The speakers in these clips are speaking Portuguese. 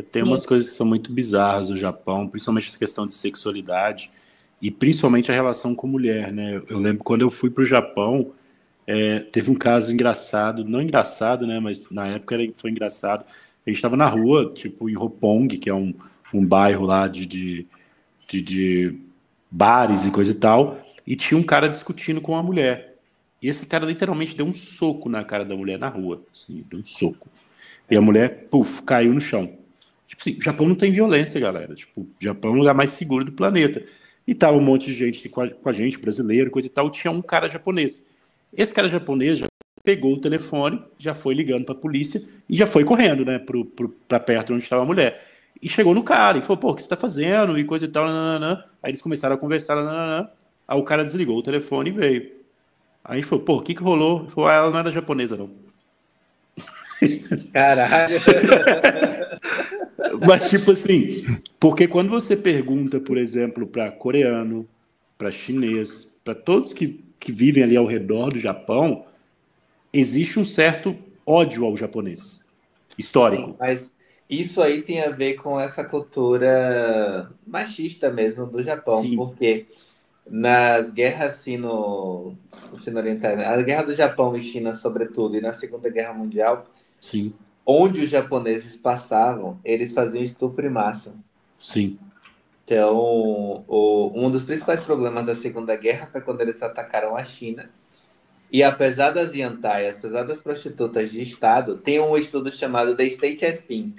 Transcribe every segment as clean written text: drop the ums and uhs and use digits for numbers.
Tem Sim. umas coisas que são muito bizarras no Japão, principalmente essa questão de sexualidade e principalmente a relação com mulher, né? Eu lembro quando eu fui para o Japão, teve um caso engraçado, não engraçado, né? Mas na época foi engraçado. A gente estava na rua, tipo, em Roppongi, que é um bairro lá de bares e coisa e tal, e tinha um cara discutindo com uma mulher. E esse cara literalmente deu um soco na cara da mulher na rua, assim, deu um soco. E a mulher, puf, caiu no chão. Tipo assim, o Japão não tem violência, galera. Tipo, o Japão é o lugar mais seguro do planeta. E tava um monte de gente com a gente, brasileiro, coisa e tal. Tinha um cara japonês. Esse cara japonês já pegou o telefone, já foi ligando pra polícia e já foi correndo, né, pra perto onde estava a mulher. E chegou no cara e falou, pô, o que você tá fazendo? E coisa e tal, nananã. Aí eles começaram a conversar, nananã. Aí o cara desligou o telefone e veio. Aí a gente falou, pô, o que que rolou? Ele falou, ela não era japonesa, não. Caralho. Mas, tipo assim, porque quando você pergunta, por exemplo, para coreano, para chinês, para todos que vivem ali ao redor do Japão, existe um certo ódio ao japonês, Sim, histórico. mas isso aí tem a ver com essa cultura machista mesmo do Japão, Sim, porque nas guerras sino-orientais, a guerra do Japão e China, sobretudo, e na Segunda Guerra Mundial, sim, onde os japoneses passavam, eles faziam estupro em massa. sim, Então, um dos principais problemas da Segunda Guerra foi quando eles atacaram a China. E apesar das yantaias, apesar das prostitutas de Estado, tem um estudo chamado The State as Pimp.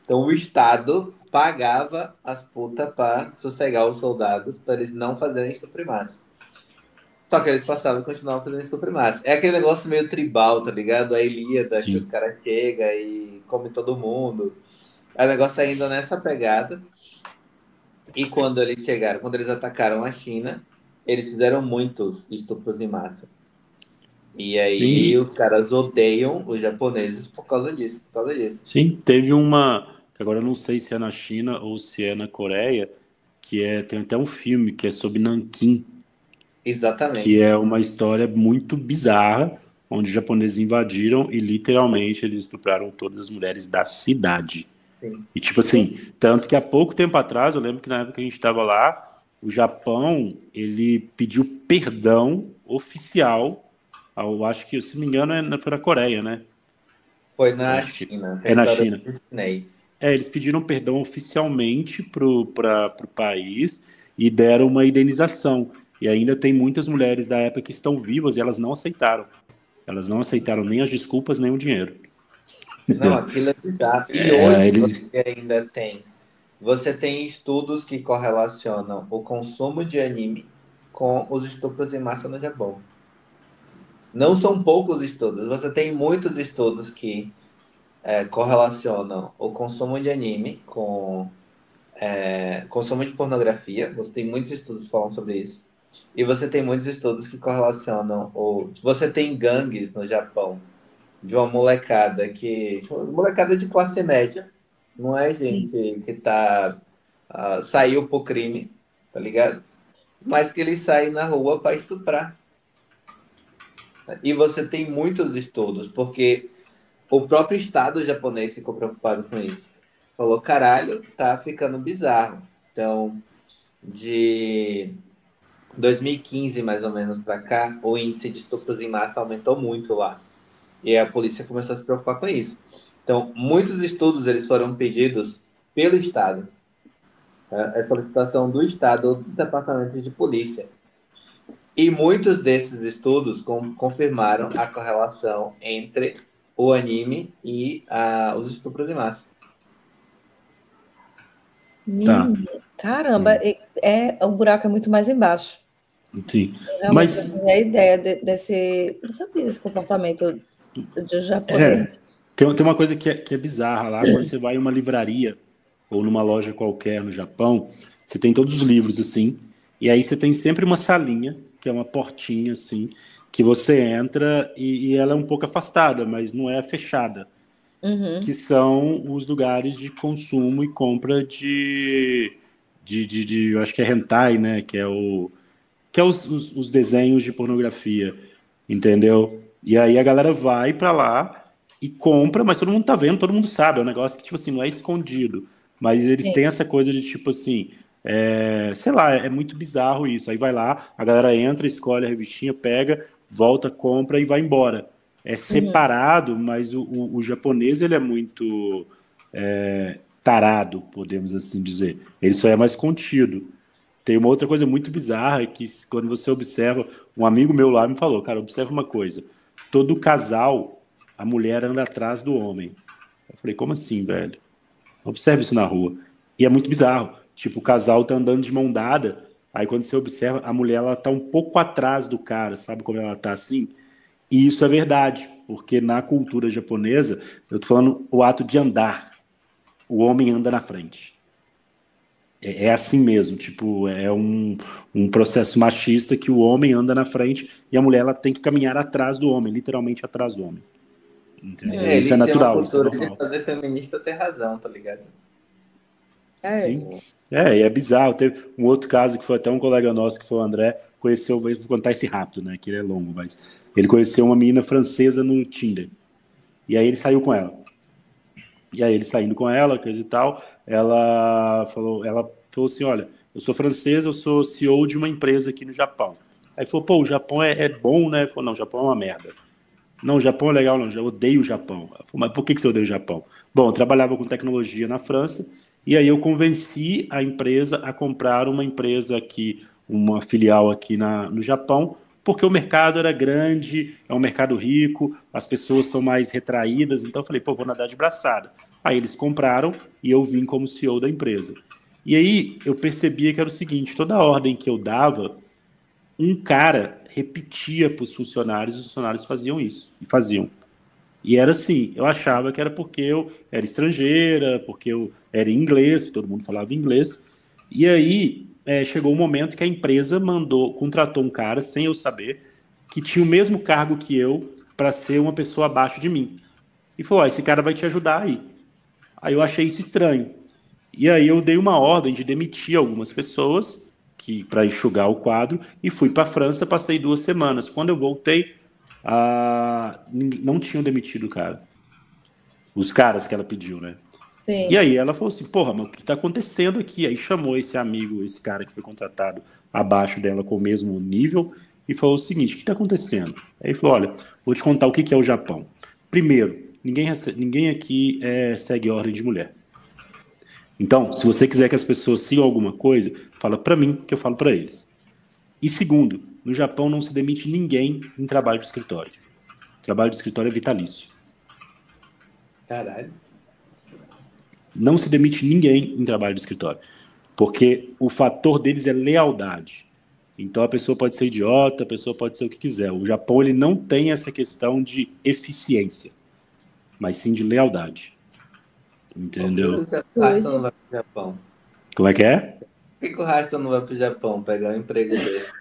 Então, o Estado pagava as putas para sossegar os soldados, para eles não fazerem estupro em massa. Só que eles passavam e continuavam fazendo estupro em massa. É aquele negócio meio tribal, tá ligado? A Ilíada, que os sim. caras chegam e comem todo mundo. É o negócio ainda nessa pegada. E quando eles chegaram, quando eles atacaram a China, eles fizeram muitos estupros em massa. E aí E, os caras odeiam os japoneses por causa disso, por causa disso. sim, teve uma, que agora eu não sei se é na China ou se é na Coreia, tem até um filme que é sobre Nanquim, que Exatamente. é uma história muito bizarra, onde os japoneses invadiram e literalmente eles estupraram todas as mulheres da cidade. Sim. E tipo assim, tanto que há pouco tempo atrás, eu lembro que na época que a gente estava lá, o Japão, ele pediu perdão oficial ao, acho que, se não me engano, foi na Coreia, né? Foi Eu na acho que China, é na território China. chinês. Eles pediram perdão oficialmente pro país e deram uma indenização. E ainda tem muitas mulheres da época que estão vivas e elas não aceitaram. Elas não aceitaram nem as desculpas, nem o dinheiro. Não, aquilo é bizarro. E É, hoje ele... você tem estudos que correlacionam o consumo de anime com os estupros em massa no Japão. Não são poucos estudos, você tem muitos estudos que correlacionam o consumo de anime com consumo de pornografia. Você tem muitos estudos que falam sobre isso. E você tem muitos estudos que correlacionam você tem gangues no Japão de uma molecada tipo, molecada de classe média, não é gente que saiu pro crime, tá ligado? Mas que eles saem na rua para estuprar. E você tem muitos estudos, porque o próprio Estado japonês ficou preocupado com isso. Falou, caralho, tá ficando bizarro. Então, de 2015, mais ou menos, para cá, o índice de estupros em massa aumentou muito lá. E a polícia começou a se preocupar com isso. Então, muitos estudos eles foram pedidos pelo Estado. Tá? É solicitação do Estado ou dos departamentos de polícia. E muitos desses estudos confirmaram a correlação entre o anime e os estupros em massa. Tá, Caramba, o buraco é muito mais embaixo. sim. Eu realmente Mas não tinha ideia desse, não sabia desse comportamento de japonês. tem uma coisa que é bizarra lá, quando você vai em uma livraria ou numa loja qualquer no Japão, você tem todos os livros assim, e aí você tem sempre uma salinha, que é uma portinha assim, que você entra e ela é um pouco afastada, mas não é fechada, que são os lugares de consumo e compra eu acho que é hentai, né, que é os desenhos de pornografia, entendeu? E aí a galera vai pra lá e compra, mas todo mundo tá vendo, todo mundo sabe. É um negócio que, tipo assim, não é escondido. Mas eles Sim. têm essa coisa de, tipo assim, sei lá, é muito bizarro isso. Aí vai lá, a galera entra, escolhe a revistinha, pega, volta, compra e vai embora. É Uhum. separado, mas o japonês, ele é muito tarado, podemos assim dizer. Ele só é mais contido. Tem uma outra coisa muito bizarra que quando você observa, um amigo meu lá me falou, cara, observa uma coisa. Todo casal, a mulher anda atrás do homem. Eu falei, como assim, velho? Observe isso na rua. E é muito bizarro. Tipo, o casal tá andando de mão dada, aí quando você observa, a mulher ela tá um pouco atrás do cara, sabe como ela tá assim? E isso é verdade, porque na cultura japonesa, eu tô falando o ato de andar, o homem anda na frente. É assim mesmo, tipo, é um processo machista que o homem anda na frente e a mulher ela tem que caminhar atrás do homem, literalmente atrás do homem. Entendeu? Isso é Eles têm uma natural, isso é cultura de normal. fazer feminista ter razão, tá ligado? É. Sim. E é bizarro. Teve um outro caso que foi até um colega nosso, que foi o André, conheceu, vou contar esse rápido, né? Que ele é longo, mas ele conheceu uma menina francesa no Tinder. E aí ele saiu com ela. E aí ele saindo com ela, coisa e tal, ela falou assim, olha, eu sou francesa, eu sou CEO de uma empresa aqui no Japão. Aí falou, pô, o Japão é bom, né? Ele falou, não, o Japão é uma merda. Não, o Japão é legal, não, eu odeio o Japão. Ela falou, mas por que você odeia o Japão? Bom, eu trabalhava com tecnologia na França, e aí eu convenci a empresa a comprar uma empresa aqui, uma filial aqui no Japão, porque o mercado era grande, é um mercado rico, as pessoas são mais retraídas, então eu falei, pô, vou nadar de braçada. Aí eles compraram e eu vim como CEO da empresa. E aí eu percebia que era o seguinte, toda a ordem que eu dava, um cara repetia para os funcionários, os funcionários faziam isso, e faziam. E era assim, eu achava que era porque eu era estrangeira, porque eu era inglês, todo mundo falava inglês. E aí chegou um momento que a empresa contratou um cara, sem eu saber, que tinha o mesmo cargo que eu, para ser uma pessoa abaixo de mim. E falou: ó, esse cara vai te ajudar aí. Aí eu achei isso estranho. E aí eu dei uma ordem de demitir algumas pessoas que para enxugar o quadro e fui para a França, passei 2 semanas. Quando eu voltei, não tinham demitido o cara. Os caras que ela pediu, né? E Sim. aí ela falou assim, porra, mas o que está acontecendo aqui? Aí chamou esse amigo, esse cara que foi contratado abaixo dela com o mesmo nível e falou o seguinte, o que está acontecendo? Aí ele falou, olha, vou te contar o que é o Japão. Primeiro, ninguém aqui segue ordem de mulher. Então, se você quiser que as pessoas sigam alguma coisa, fala para mim que eu falo para eles. E segundo, no Japão não se demite ninguém em trabalho de escritório. Trabalho de escritório é vitalício. Caralho. Não se demite ninguém em trabalho de escritório. Porque o fator deles é lealdade. Então a pessoa pode ser idiota, a pessoa pode ser o que quiser. O Japão ele não tem essa questão de eficiência, mas sim de lealdade. Por que Entendeu? o Rasta não Doido. vai pro Japão? Como é que é? Por que o Rasta não vai pro Japão pegar um emprego desse?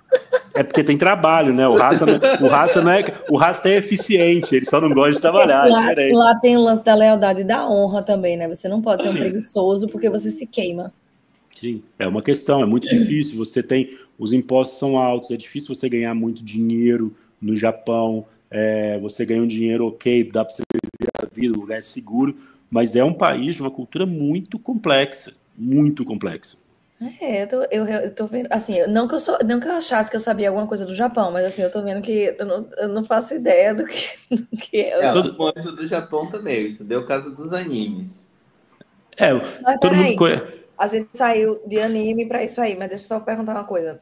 É porque tem trabalho, né? O raça é eficiente, ele só não gosta de Porque trabalhar, é diferente. lá tem o lance da lealdade e da honra também, né? Você não pode ser um preguiçoso porque você se queima. Sim, é uma questão, é muito difícil. Os impostos são altos, é difícil você ganhar muito dinheiro no Japão. Você ganha um dinheiro ok, dá para você viver a vida, o lugar é seguro, mas é um país de uma cultura muito complexa, muito complexa. Eu tô vendo, assim, não que eu achasse que eu sabia alguma coisa do Japão, mas assim, eu tô vendo que eu não faço ideia do que é. É, Todo, o anjo do Japão também, eu estudei o caso dos animes. é, Mas todo mundo. peraí, a gente saiu de anime para isso aí, mas deixa eu só perguntar uma coisa.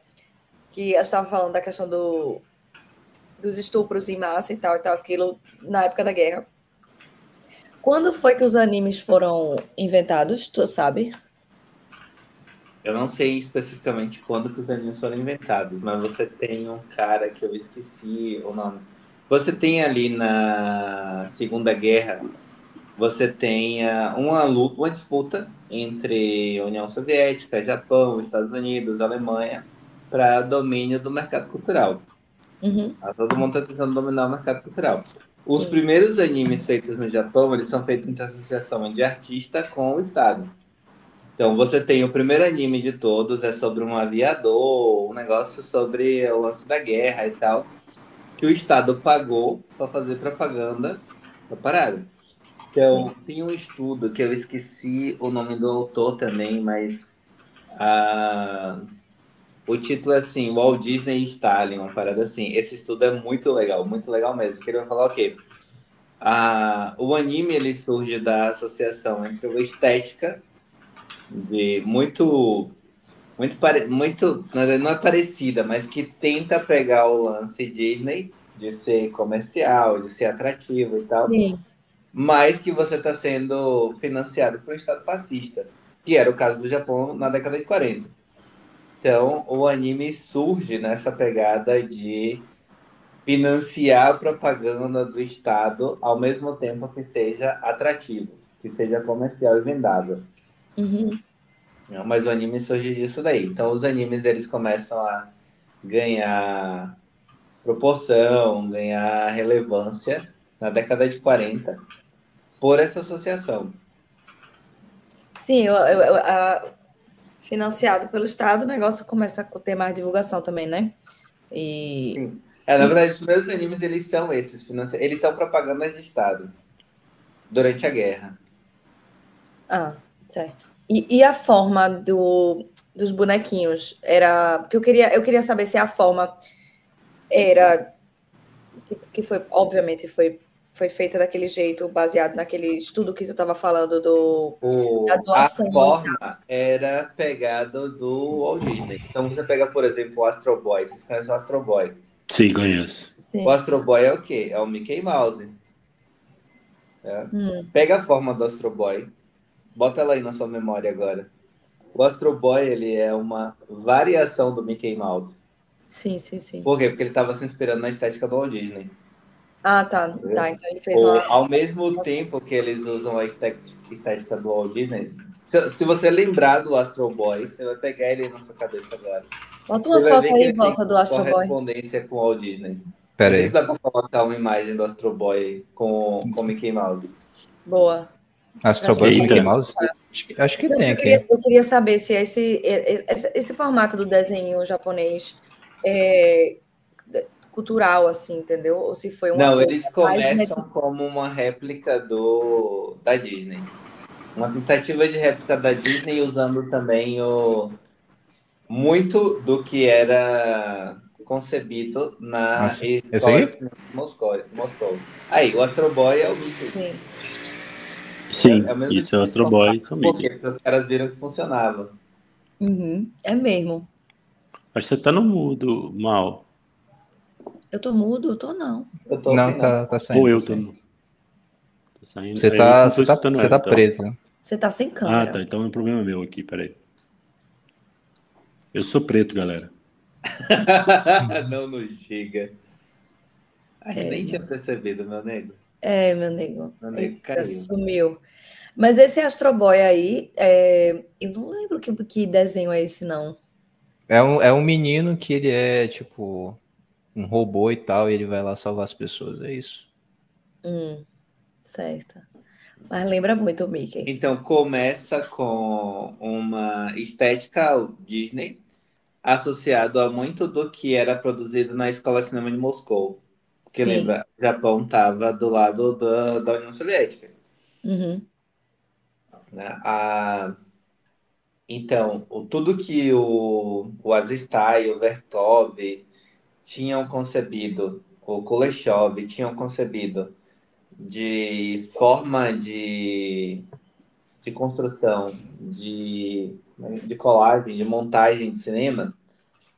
Que eu estava falando da questão dos estupros em massa e tal, aquilo na época da guerra. Quando foi que os animes foram inventados? Tu sabe? Eu não sei especificamente quando que os animes foram inventados, mas você tem um cara que eu esqueci o nome. Você tem ali na Segunda Guerra, você tem uma disputa entre União Soviética, Japão, Estados Unidos, Alemanha, para domínio do mercado cultural. Uhum, Todo mundo está tentando dominar o mercado cultural. Os sim. primeiros animes feitos no Japão, eles são feitos entre associação de artista com o Estado. Então você tem o primeiro anime de todos, é sobre um aviador, um negócio sobre o lance da guerra e tal, que o Estado pagou para fazer propaganda Tá parado. Então, tem um estudo que eu esqueci o nome do autor também, mas o título é assim, Walt Disney e Stalin, uma parada assim. Esse estudo é muito legal mesmo. Que ele vai falar o quê? O anime ele surge da associação entre a estética de muito, na verdade, não é parecida, mas que tenta pegar o lance Disney de ser comercial, de ser atrativo e tal, Sim. mas que você está sendo financiado por um Estado fascista, que era o caso do Japão na década de 40. Então, o anime surge nessa pegada de financiar a propaganda do Estado ao mesmo tempo que seja atrativo, que seja comercial e vendável. Uhum. Mas o anime surge disso daí. Então, os animes eles começam a ganhar proporção, ganhar relevância na década de 40 por essa associação. Sim, financiado pelo Estado, o negócio começa a ter mais divulgação também, né? Sim. Na verdade, os primeiros animes eles são esses, eles são propagandas de Estado durante a guerra. Ah, certo. E a forma dos bonequinhos era. Porque eu queria saber se a forma era. Tipo, que foi, obviamente, foi feita daquele jeito, baseado naquele estudo que tu estava falando da A doação. forma era pegada do Walt Disney. Então você pega, por exemplo, o Astro Boy. Vocês conhecem o Astro Boy? Sim, conheço. Sim. O Astro Boy é o quê? É o Mickey Mouse. Pega a forma do Astro Boy, bota ela aí na sua memória agora. O Astro Boy ele é uma variação do Mickey Mouse. Sim, sim, sim. Por quê? Porque ele estava se inspirando na estética do Walt Disney. Ah, tá. Tá, então ele fez uma. Ao mesmo tempo que eles usam a estética do Walt Disney, se você lembrar do Astro Boy, você vai pegar ele na sua cabeça agora. Bota Você uma vai foto ver que aí, ele tem vossa, do Astro Boy. correspondência com o Walt Disney. Pera Não sei aí. se dá pra colocar uma imagem do Astro Boy com Mickey Mouse. Boa. Astro Boy com Eita. Mickey Mouse? Acho que tem aqui. Eu queria saber se esse formato do desenho japonês é cultural, assim, entendeu? Ou se foi uma Não, coisa eles mais começam como uma réplica da Disney. Uma tentativa de réplica da Disney usando também muito do que era concebido na Esse escola de aqui? cinema de Moscou. Aí, o Astro Boy é o Mickey. Sim. Sim, É o mesmo isso é o tipo de Astro Boy, formato. isso é o Por quê? Mickey. Porque os caras viram que funcionava. Uhum. É mesmo. Acho que você tá no mudo, Mal. Eu tô mudo? Eu tô não. Eu tô Não, opinando. tá saindo. Ou Tá eu tô saindo. no... Tá saindo. Você Eu que não tô tá, escutando você ela, tá então. preso, né? Você tá sem Ah, câmera. tá. Então é um problema meu aqui, peraí. Eu sou preto, galera. Não nos diga. A gente nem tinha percebido, meu nego. Meu nego. Meu nego Eita, caiu. sumiu. Mas esse Astro Boy aí, eu não lembro que desenho é esse, não. É um menino que ele é, tipo, um robô e tal, e ele vai lá salvar as pessoas, é isso. Certo. Mas lembra muito o Mickey. Então, começa com uma estética Disney associado a muito do que era produzido na Escola de Cinema de Moscou. Porque Sim. lembra, o Japão estava do lado da União Soviética. Uhum. Né? Então, tudo que o Azistai, o Vertov tinham concebido, o Kuleshov tinham concebido de forma de construção, de colagem, de montagem de cinema,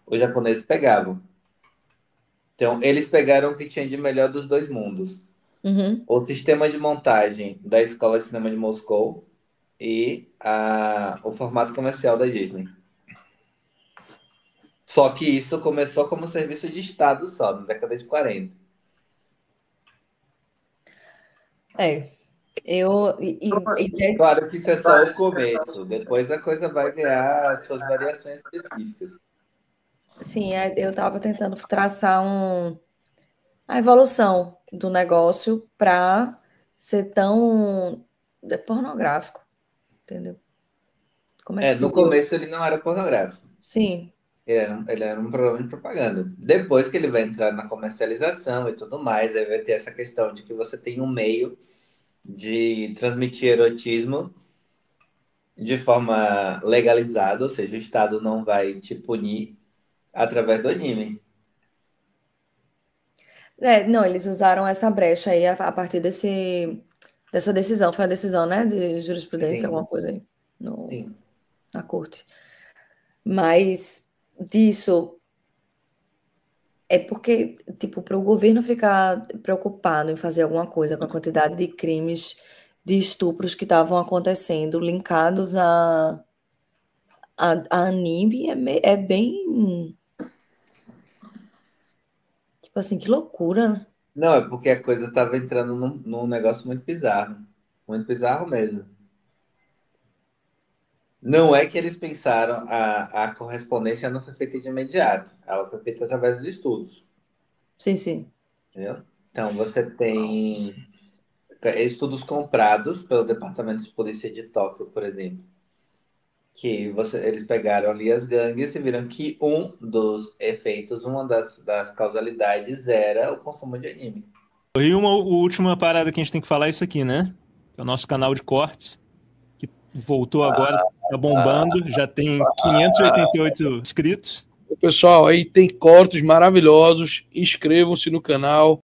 os japoneses pegavam. Então, eles pegaram o que tinha de melhor dos dois mundos. Uhum. O sistema de montagem da Escola de Cinema de Moscou e o formato comercial da Disney. Só que isso começou como serviço de Estado só, na década de 40. Claro que isso é só o começo. Depois a coisa vai ganhar suas variações específicas. Sim, eu estava tentando traçar a evolução do negócio para ser tão pornográfico, entendeu? Como é que se No deu? começo ele não era pornográfico. Sim, Ele era um programa de propaganda. Depois que ele vai entrar na comercialização e tudo mais, aí vai ter essa questão de que você tem um meio de transmitir erotismo de forma legalizada, ou seja, o Estado não vai te punir através do anime. Não, eles usaram essa brecha aí a partir dessa decisão. Foi a decisão, né? De jurisprudência, Sim. alguma coisa aí Sim. na corte. Mas disso é porque, tipo, para o governo ficar preocupado em fazer alguma coisa com a quantidade de crimes de estupros que estavam acontecendo, linkados a anime, é bem. Tipo assim, que loucura, né? Não, é porque a coisa estava entrando num negócio muito bizarro. Muito bizarro mesmo. Não é que eles pensaram, a correspondência não foi feita de imediato. Ela foi feita através dos estudos. Sim, sim. Entendeu? Então, você tem estudos comprados pelo Departamento de Polícia de Tóquio, por exemplo, que eles pegaram ali as gangues e viram que um dos efeitos, uma das causalidades era o consumo de anime. E uma última parada que a gente tem que falar é isso aqui, né? É o nosso canal de cortes, que voltou agora, tá bombando, já tem 588 inscritos. Pessoal, aí tem cortes maravilhosos. Inscrevam-se no canal.